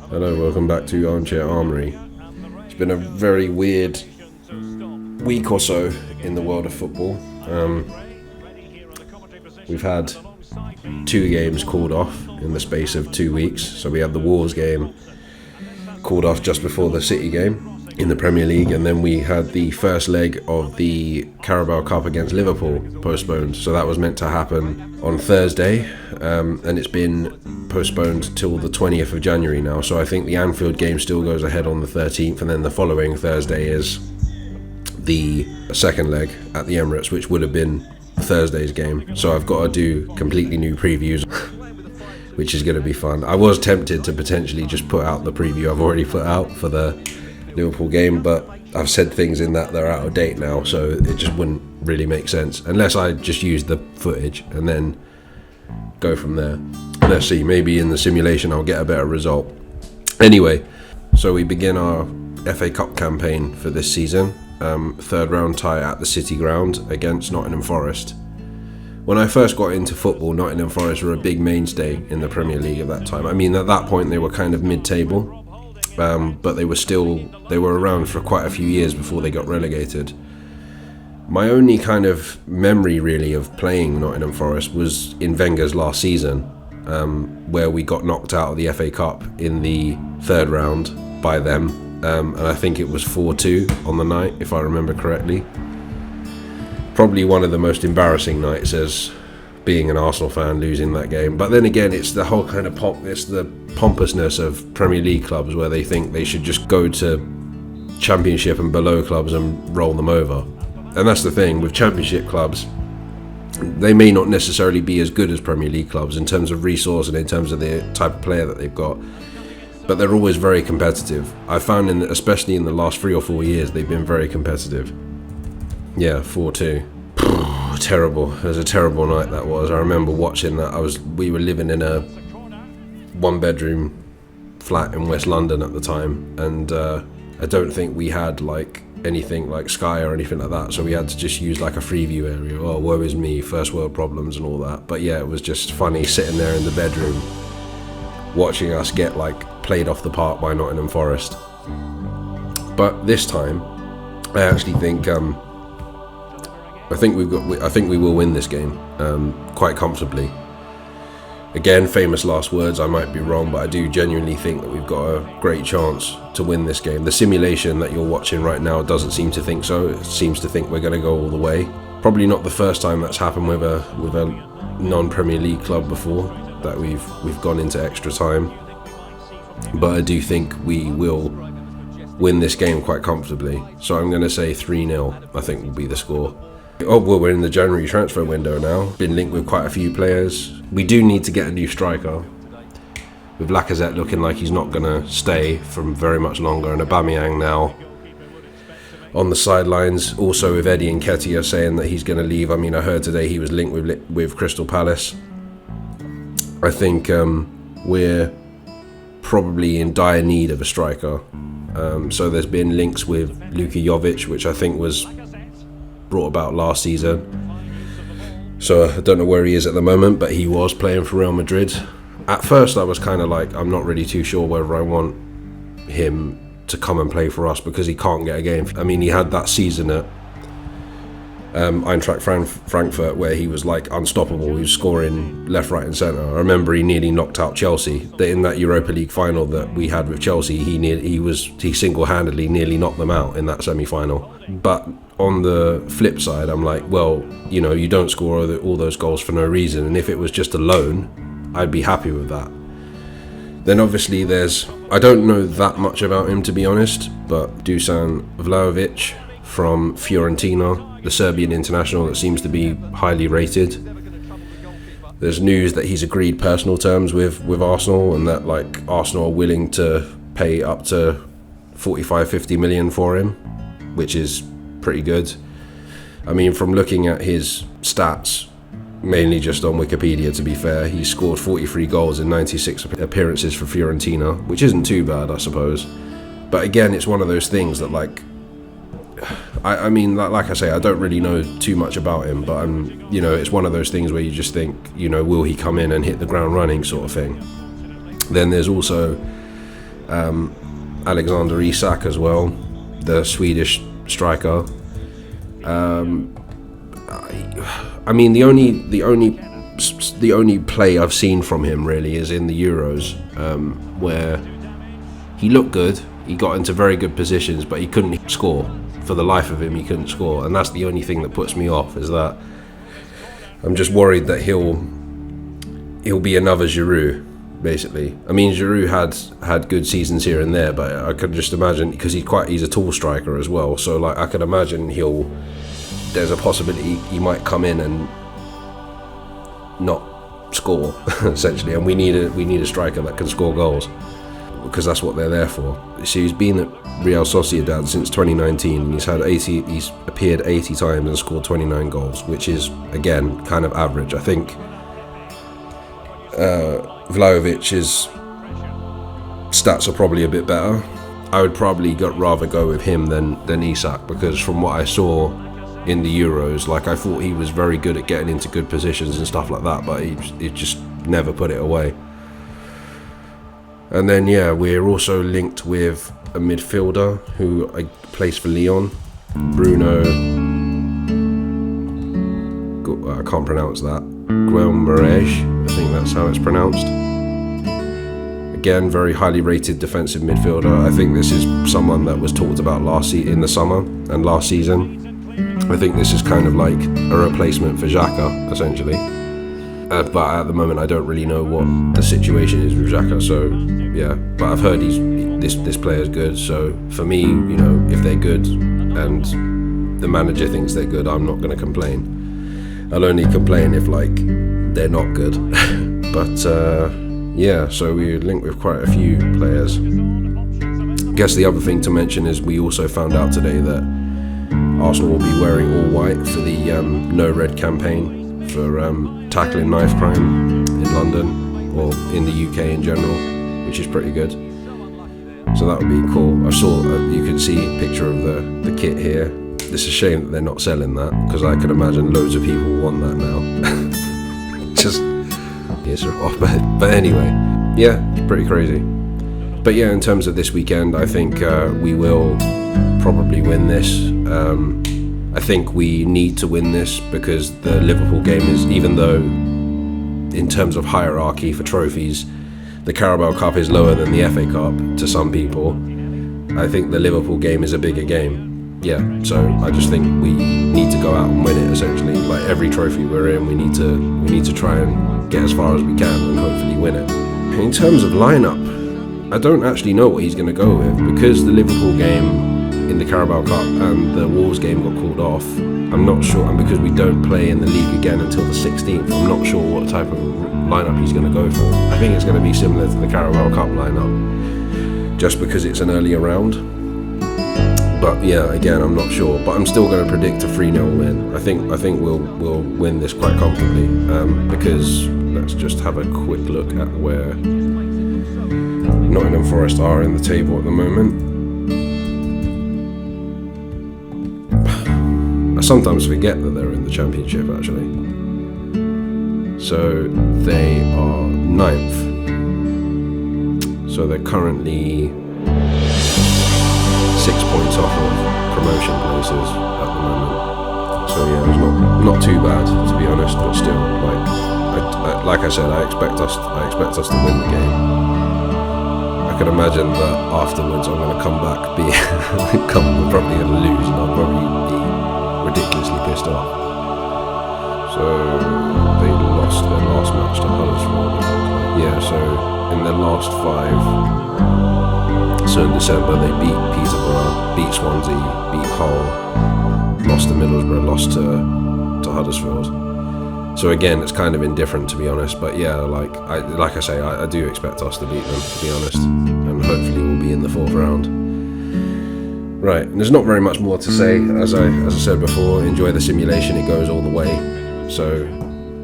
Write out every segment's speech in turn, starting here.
Hello, welcome back to Armchair Armory. It's been a very weird week or so in the world of football. We've had 2 games called off in the space of 2 weeks. So we had the Wolves game called off just before the City game in the Premier League, and then we had the first leg of the Carabao Cup against Liverpool postponed. So that was meant to happen on Thursday, and it's been postponed till the 20th of January now. So I think the Anfield game still goes ahead on the 13th, and then the following Thursday is the second leg at the Emirates, which would have been Thursday's game. So I've got to do completely new previews, which is going to be fun. I was tempted to potentially just put out the preview I've already put out for the Liverpool game, but I've said things in that they're out of date now, so it just wouldn't really make sense unless I just use the footage and then go from there. Let's see, maybe in the simulation I'll get a better result. Anyway, so we begin our FA Cup campaign for this season. Third round tie at the City ground against Nottingham Forest. When I first got into football, Nottingham Forest were a big mainstay in the Premier League at that time. I mean, at that point they were kind of mid-table, but they were around for quite a few years before they got relegated. My only kind of memory really of playing Nottingham Forest was in Wenger's last season, where we got knocked out of the FA Cup in the third round by them, and I think it was 4-2 on the night, if I remember correctly. Probably one of the most embarrassing nights as being an Arsenal fan, losing that game. But then again, it's the whole kind of it's the pompousness of Premier League clubs where they think they should just go to Championship and below clubs and roll them over. And that's the thing with Championship clubs, they may not necessarily be as good as Premier League clubs in terms of resource and in terms of the type of player that they've got, but they're always very competitive. I found, especially in the last 3 or 4 years, they've been very competitive. Yeah, 4-2. Terrible. It was a terrible night that was. I remember watching that. We were living in a 1-bedroom flat in West London at the time, and I don't think we had like anything like Sky or anything like that, so we had to just use like a Freeview area. Oh, woe is me, first world problems and all that. But yeah, it was just funny sitting there in the bedroom watching us get like played off the park by Nottingham Forest. But this time I actually think I think we will win this game quite comfortably. Again, famous last words, I might be wrong, but I do genuinely think that we've got a great chance to win this game. The simulation that you're watching right now doesn't seem to think so. It seems to think we're going to go all the way. Probably not the first time that's happened with a non-Premier League club before, that we've gone into extra time. But I do think we will win this game quite comfortably. So I'm going to say 3-0, I think will be the score. Oh, well, we're in the January transfer window now. Been linked with quite a few players. We do need to get a new striker, with Lacazette looking like he's not going to stay for very much longer, and Aubameyang now on the sidelines. Also with Eddie Nketiah saying that he's going to leave. I mean, I heard today he was linked with Crystal Palace. I think we're probably in dire need of a striker. So there's been links with Luka Jovic, which I think was brought about last season. So I don't know where he is at the moment, but he was playing for Real Madrid. At first I was kind of like, I'm not really too sure whether I want him to come and play for us because he can't get a game. I mean, he had that season at Eintracht Frankfurt where he was like unstoppable. He was scoring left, right and centre. I remember he nearly knocked out Chelsea. In that Europa League final that we had with Chelsea, he single-handedly nearly knocked them out in that semi-final. But on the flip side, I'm like, well, you know, you don't score all those goals for no reason, and if it was just a loan, I'd be happy with that. Then obviously I don't know that much about him, to be honest, but Dusan Vlahovic from Fiorentina, the Serbian international that seems to be highly rated. There's news that he's agreed personal terms with Arsenal, and that like Arsenal are willing to pay up to 45-50 million for him, which is pretty good. I mean, from looking at his stats, mainly just on Wikipedia to be fair, he scored 43 goals in 96 appearances for Fiorentina, which isn't too bad, I suppose. But again, it's one of those things that like, I mean, like I say, I don't really know too much about him, but it's one of those things where you just think, will he come in and hit the ground running sort of thing. Then there's also Alexander Isak as well, the Swedish striker. I mean, the only play I've seen from him really is in the Euros, where he looked good. He got into very good positions, but he couldn't score. For the life of him, he couldn't score, and that's the only thing that puts me off. Is that I'm just worried that he'll be another Giroud, basically. I mean, Giroud had good seasons here and there, but I could just imagine, because he's a tall striker as well. So like I could imagine there's a possibility he might come in and not score essentially, and we need a striker that can score goals, because that's what they're there for. So he's been at Real Sociedad since 2019, and he's appeared 80 times and scored 29 goals, which is again kind of average. I think Vlahovic's stats are probably a bit better. I would probably rather go with him than Isak, because from what I saw in the Euros, like, I thought he was very good at getting into good positions and stuff like that, but he just never put it away. And then we're also linked with a midfielder who plays for Lyon, Bruno. I can't pronounce that. Pierre-emerick, I think that's how it's pronounced. Again, very highly rated defensive midfielder. I think this is someone that was talked about in the summer and last season. I think this is kind of like a replacement for Xhaka, essentially. But at the moment, I don't really know what the situation is with Xhaka. So yeah, but I've heard this player is good. So for me, if they're good and the manager thinks they're good, I'm not going to complain. I'll only complain if they're not good. But so we linked with quite a few players. I guess the other thing to mention is we also found out today that Arsenal will be wearing all white for the No Red campaign for tackling knife crime in London, or in the UK in general, which is pretty good. So that would be cool. I saw you can see a picture of the kit here. It's a shame that they're not selling that, because I can imagine loads of people want that now. Just piss her off, but anyway, pretty crazy. But in terms of this weekend, I think we will probably win this. I think we need to win this, because the Liverpool game is, even though in terms of hierarchy for trophies, the Carabao Cup is lower than the FA Cup to some people, I think the Liverpool game is a bigger game. So I just think we need to go out and win it, essentially. Like every trophy we're in, we need to try and get as far as we can and hopefully win it. In terms of lineup, I don't actually know what he's going to go with, because the Liverpool game in the Carabao Cup and the Wolves game got called off. I'm not sure, and because we don't play in the league again until the 16th, I'm not sure what type of lineup he's going to go for. I think it's going to be similar to the Carabao Cup lineup, just because it's an earlier round. But again, I'm not sure. But I'm still going to predict a 3-0 win. I think we'll win this quite comfortably. Because let's just have a quick look at where Nottingham Forest are in the table at the moment. I sometimes forget that they're in the Championship, actually. So they are 9th. So they're currently 6 points off of promotion places at the moment. So it's not too bad, to be honest. But still, like I said, I expect us to win the game. I can imagine that afterwards I'm going to come back, we're probably going to lose, and I'll probably be ridiculously pissed off. So they lost their last match to Huddersfield. So in their last 5, so in December they beat Peterborough, beat Swansea, beat Hull, lost to Middlesbrough, lost to Huddersfield. So again, it's kind of indifferent, to be honest. But like I say, I do expect us to beat them, to be honest, and hopefully we'll be in the 4th round. Right, and there's not very much more to say. As I said before, enjoy the simulation, it goes all the way. So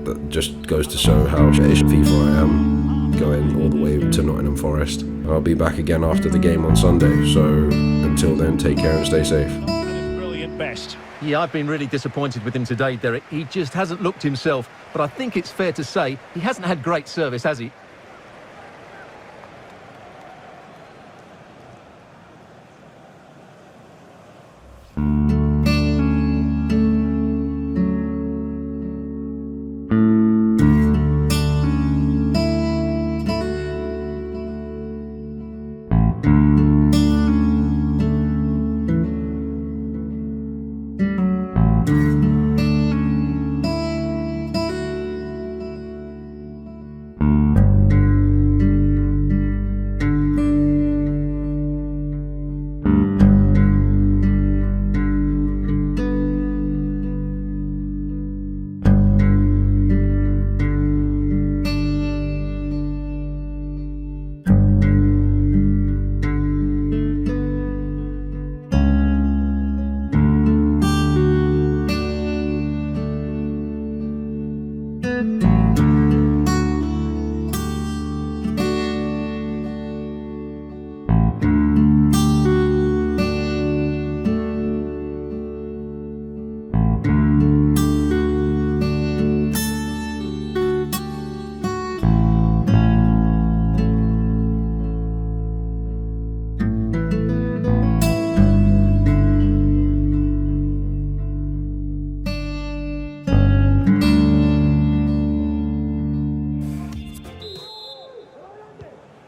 that just goes to show how FIFA I am, going all the way to Nottingham Forest. I'll be back again after the game on Sunday, so until then, take care and stay safe. Brilliant best. Yeah, I've been really disappointed with him today, Derek. He just hasn't looked himself, but I think it's fair to say he hasn't had great service, has he?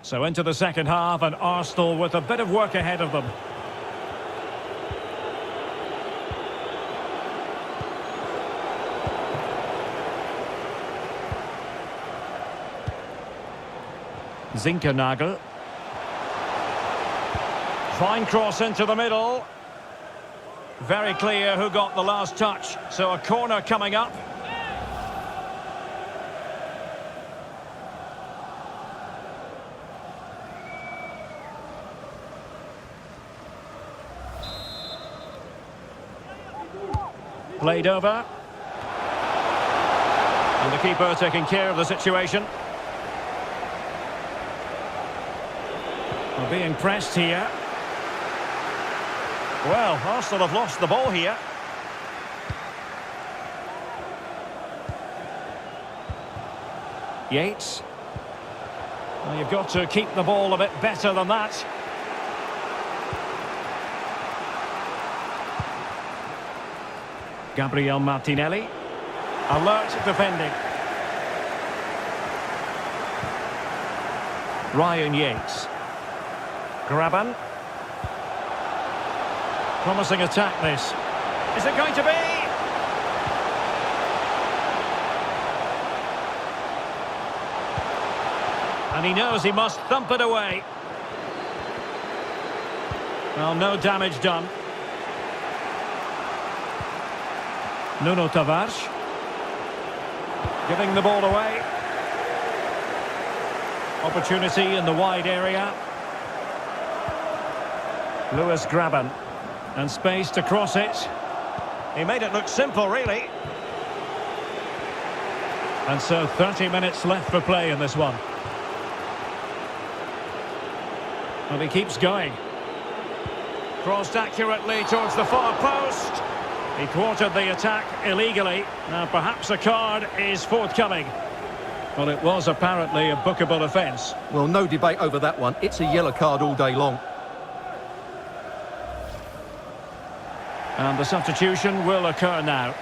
So into the second half, and Arsenal with a bit of work ahead of them. Zinkernagel. Fine cross into the middle. Very clear who got the last touch. So a corner coming up. Played over. And the keeper taking care of the situation. We're being pressed here. Well, Arsenal have lost the ball here. Yates. Well, you've got to keep the ball a bit better than that. Gabriel Martinelli. Alert defending. Ryan Yates. Graben. Promising attack this. Is it going to be? And he knows he must thump it away. Well, no damage done. Nuno Tavares. Giving the ball away. Opportunity in the wide area. Lewis Graben. And space to cross it. He made it look simple, really. And so 30 minutes left for play in this one. And he keeps going. Crossed accurately towards the far post. He quartered the attack illegally. Now perhaps a card is forthcoming. Well, it was apparently a bookable offence. Well, no debate over that one. It's a yellow card all day long. And the substitution will occur now.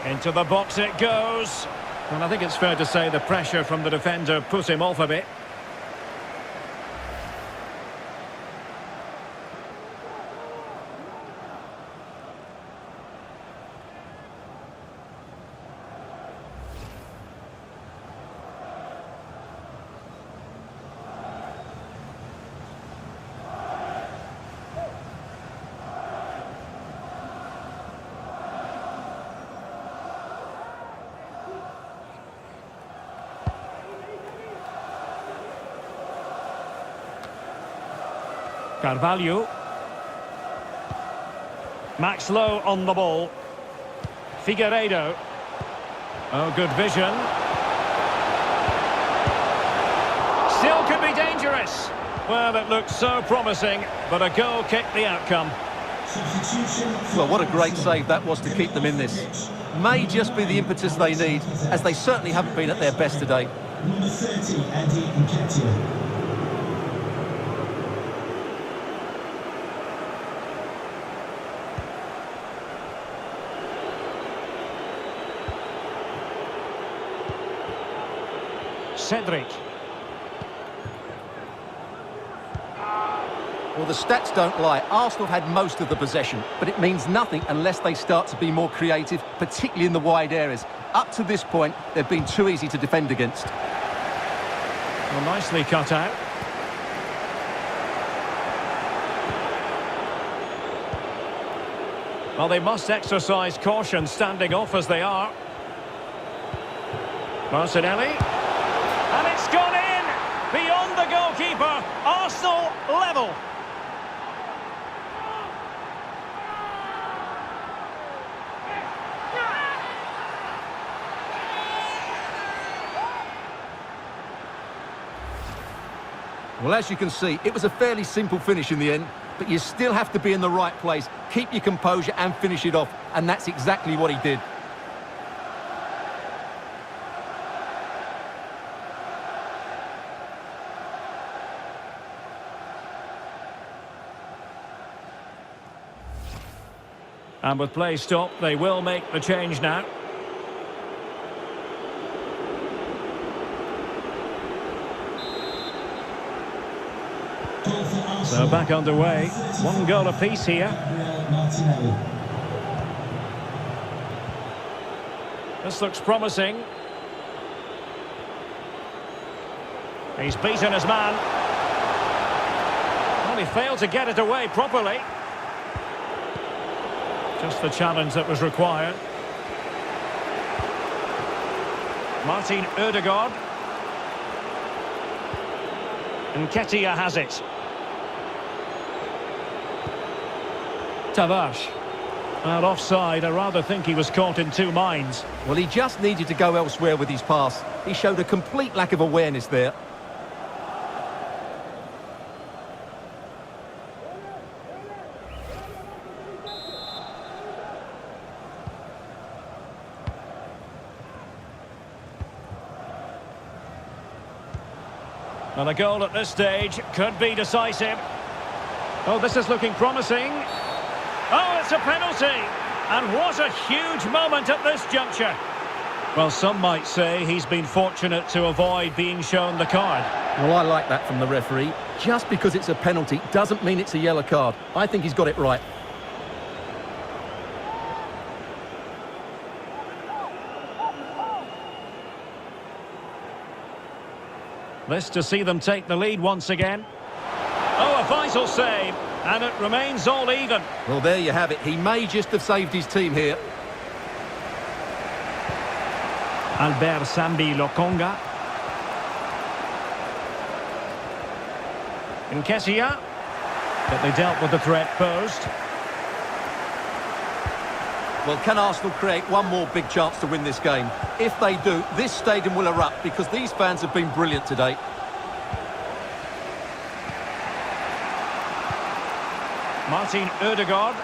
Into the box it goes. And I think it's fair to say the pressure from the defender put him off a bit. Carvalho. Max Lowe on the ball. Figueiredo. Oh, good vision. Still could be dangerous. Well, it looked so promising, but a goal kicked the outcome. Well, what a great save that was to keep them in this. May just be the impetus they need, as they certainly haven't been at their best today. Number 30, Andy Nketiah. Cedric. Well, the stats don't lie. Arsenal had most of the possession, but it means nothing unless they start to be more creative, particularly in the wide areas. Up to this point, they've been too easy to defend against. Well, nicely cut out. Well, they must exercise caution standing off as they are. Martinelli. And it's gone in! Beyond the goalkeeper. Arsenal level. Well, as you can see, it was a fairly simple finish in the end, but you still have to be in the right place, keep your composure and finish it off, and that's exactly what he did. And with play stopped, they will make the change now. So back underway. 1 goal apiece here. This looks promising. He's beaten his man. Well, he failed to get it away properly. Just the challenge that was required. Martin Ødegaard. And Nketiah has it. Tavares. And offside, I rather think he was caught in two minds. Well, he just needed to go elsewhere with his pass. He showed a complete lack of awareness there. And a goal at this stage could be decisive. Oh, this is looking promising. Oh, it's a penalty! And what a huge moment at this juncture. Well, some might say he's been fortunate to avoid being shown the card. Well, I like that from the referee. Just because it's a penalty doesn't mean it's a yellow card. I think he's got it right. This to see them take the lead once again. Oh, a vital save. And it remains all even. Well, there you have it. He may just have saved his team here. Albert Sambi Lokonga. Nketiah. But they dealt with the threat posed. Well, can Arsenal create one more big chance to win this game? If they do, this stadium will erupt because these fans have been brilliant today. Martin Ødegaard.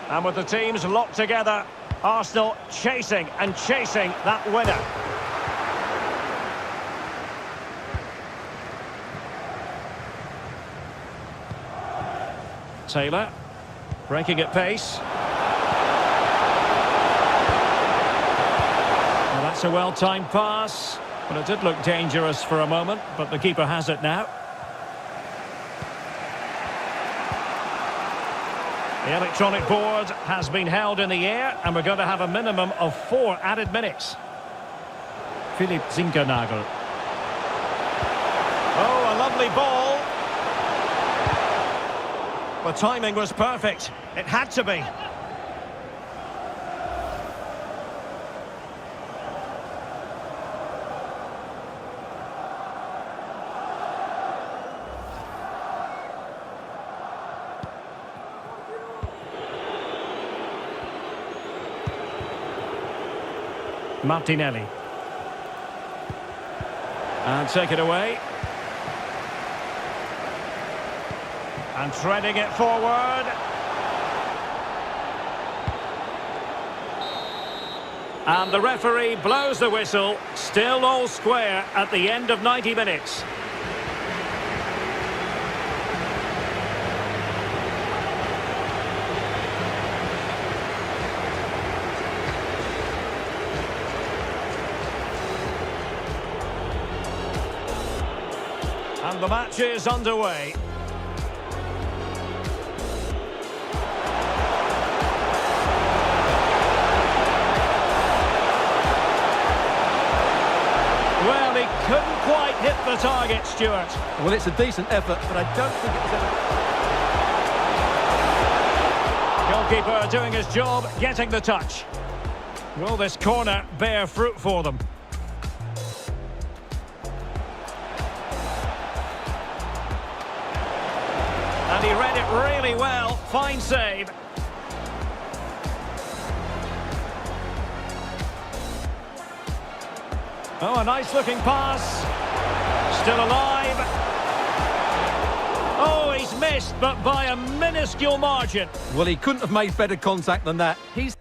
And with the teams locked together, Arsenal chasing and chasing that winner. Taylor, breaking at pace. Well, that's a well-timed pass, but it did look dangerous for a moment, but the keeper has it now. The electronic board has been held in the air, and we're going to have a minimum of 4 added minutes. Philip Zinkernagel. Oh, a lovely ball. The timing was perfect. It had to be. Martinelli. And take it away. And treading it forward. And the referee blows the whistle. Still all square at the end of 90 minutes. And the match is underway. Well, he couldn't quite hit the target, Stuart. Well, it's a decent effort, but I don't think it was ever... Goalkeeper doing his job, getting the touch. Will this corner bear fruit for them? read it really well. Fine save. Oh, a nice-looking pass. Still alive. Oh, he's missed, but by a minuscule margin. Well, he couldn't have made better contact than that. He's...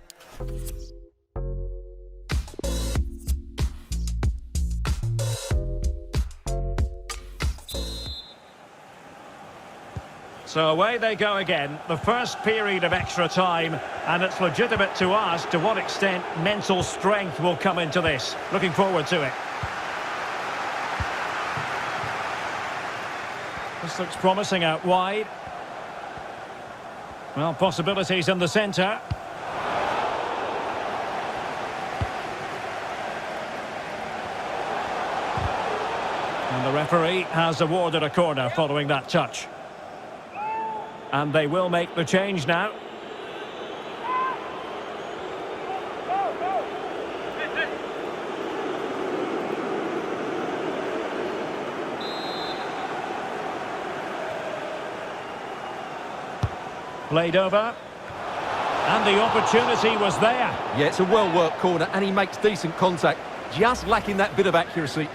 So away they go again, the first period of extra time, and it's legitimate to ask to what extent mental strength will come into this. Looking forward to it. This looks promising out wide. Well, possibilities in the centre. And the referee has awarded a corner following that touch. And they will make the change now. Played over. And the opportunity was there. Yeah, it's a well-worked corner, and he makes decent contact. Just lacking that bit of accuracy.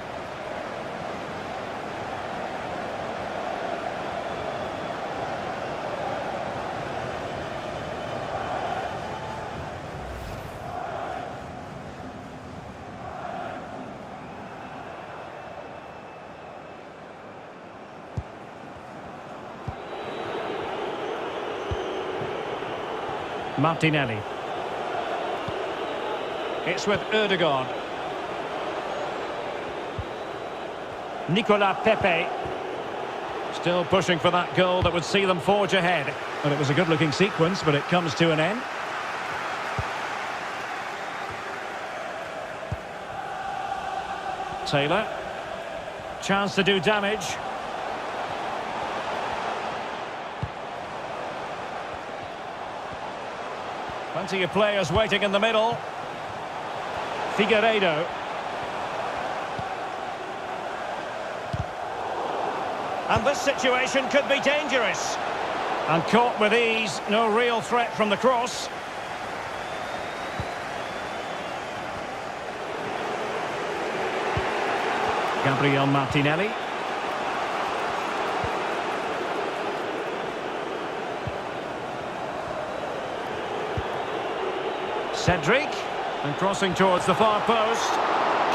Martinelli. It's with Ødegaard. Nicolas Pepe. Still pushing for that goal that would see them forge ahead. And it was a good-looking sequence, but it comes to an end. Taylor. Chance to do damage. Plenty of players waiting in the middle. Figueiredo. And this situation could be dangerous. And caught with ease, no real threat from the cross. Gabriel Martinelli. Cedric, and crossing towards the far post.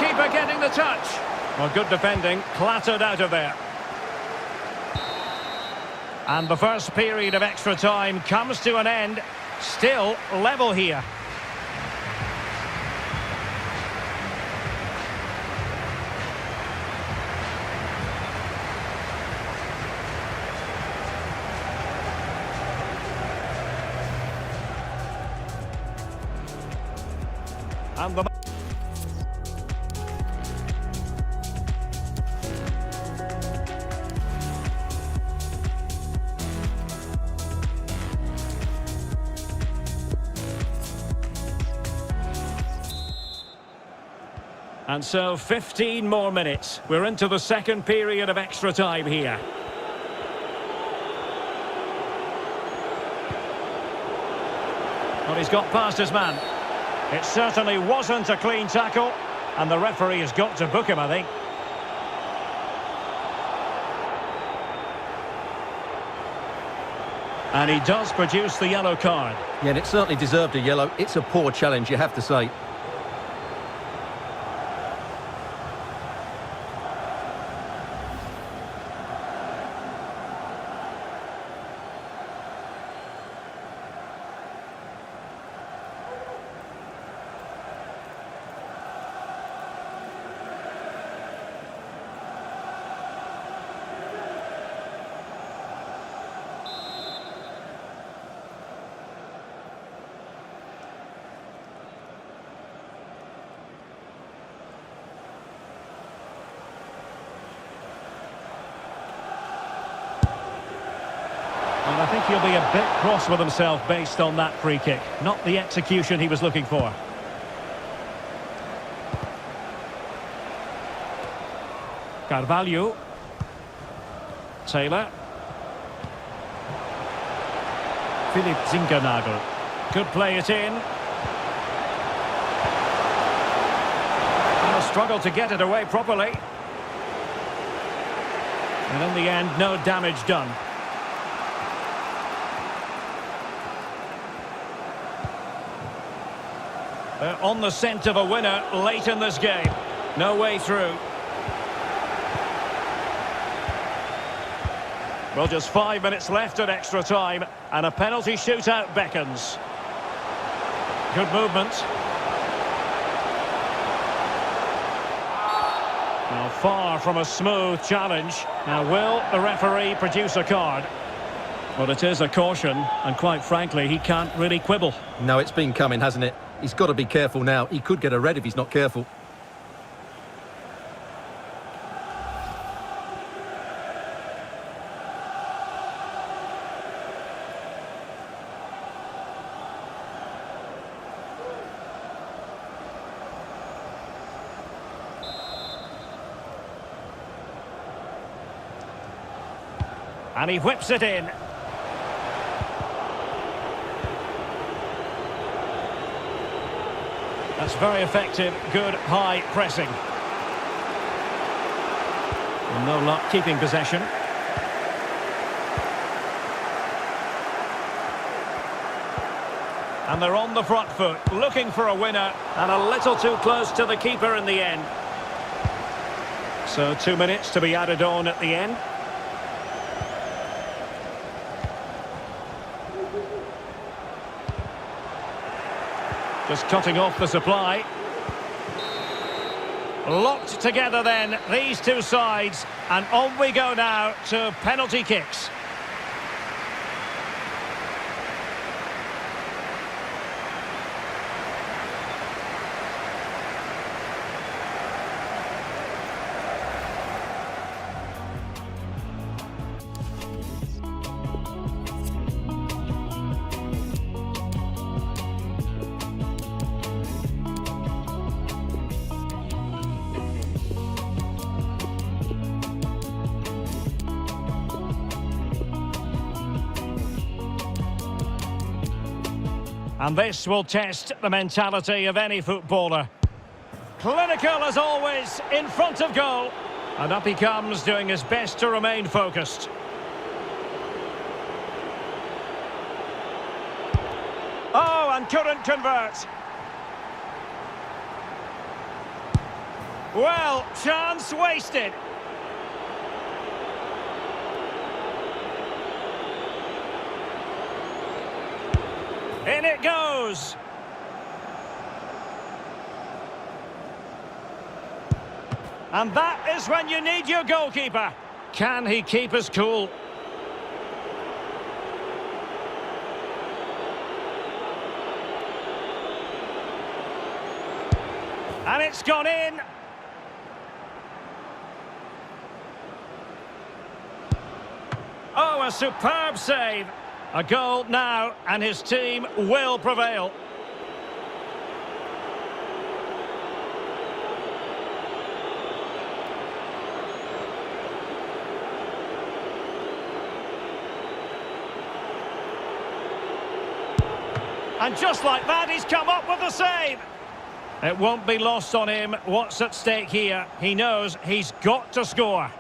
Keeper getting the touch. Well, good defending, clattered out of there. And the first period of extra time comes to an end. Still level here. And the... And so 15 more minutes. We're into the second period of extra time here. Well, he's got past his man. It certainly wasn't a clean tackle, and the referee has got to book him, I think. And he does produce the yellow card. Yeah, and it certainly deserved a yellow. It's a poor challenge, you have to say. And I think he'll be a bit cross with himself based on that free kick. Not the execution he was looking for. Carvalho. Taylor. Philipp Zinkernagel could play it in. And struggled to get it away properly. And in the end, no damage done. They're on the scent of a winner late in this game. No way through. Well, just 5 minutes left at extra time, and a penalty shootout beckons. Good movement. Now, far from a smooth challenge. Now, will the referee produce a card? Well, it is a caution, and quite frankly, he can't really quibble. No, it's been coming, hasn't it? He's got to be careful now. He could get a red if he's not careful. And he whips it in. That's very effective, good high pressing. And no luck keeping possession. And they're on the front foot, looking for a winner, and a little too close to the keeper in the end. So 2 minutes to be added on at the end. Just cutting off the supply. Locked together then, these two sides. And on we go now to penalty kicks. And this will test the mentality of any footballer. Clinical as always, in front of goal. And up he comes, doing his best to remain focused. Oh, and couldn't convert. Well, chance wasted. In it goes. And that is when you need your goalkeeper. Can he keep his cool? And it's gone in. Oh, a superb save. A goal now, and his team will prevail. And just like that, he's come up with the save. It won't be lost on him what's at stake here. He knows he's got to score.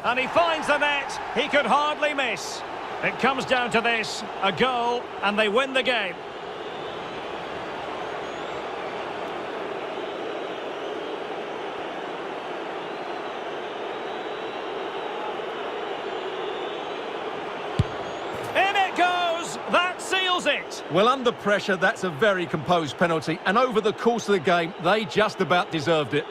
And he finds the net. He could hardly miss. It comes down to this, a goal, and they win the game. In it goes. That seals it. Well, under pressure, that's a very composed penalty. And over the course of the game, they just about deserved it.